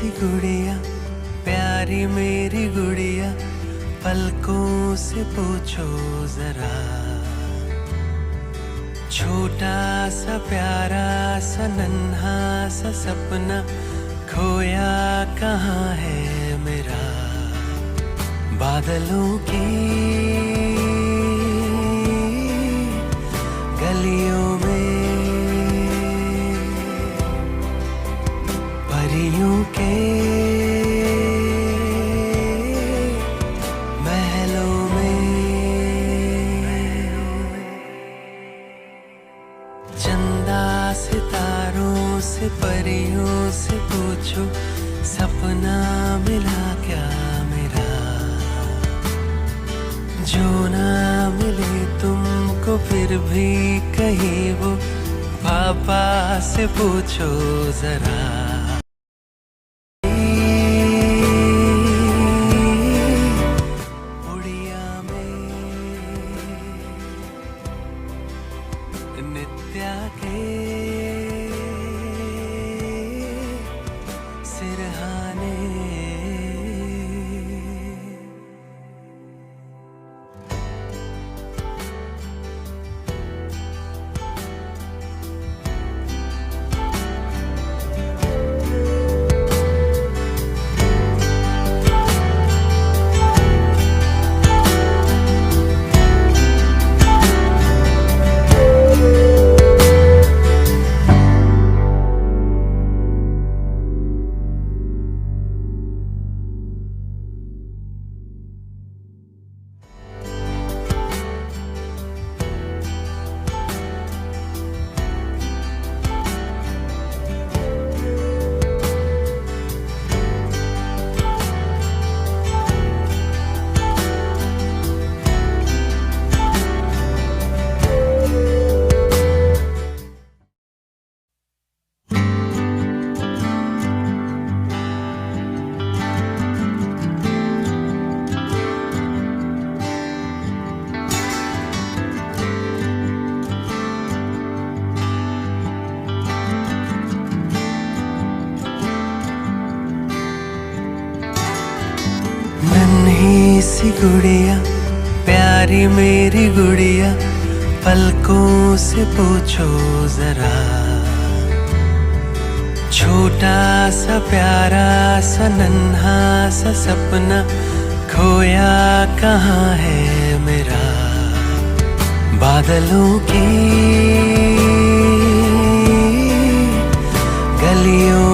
सी गुड़िया, प्यारी मेरी गुड़िया, पलकों से पूछो जरा। छोटा सा प्यारा सा नन्हा सा सपना खोया कहाँ है मेरा। बादलों की गलियों में, परियों के महलों में, चंदा सितारों से परियों से पूछो सपना मिला क्या मेरा। जो ना मिले तुमको फिर भी कहीं वो पापा से पूछो जरा। उड़िया में नित्या के सिरहाने, नन्ही सी गुड़िया, प्यारी मेरी गुड़िया, पलकों से पूछो जरा। छोटा सा प्यारा सा नन्हा सा सपना खोया कहाँ है मेरा। बादलों की गलियों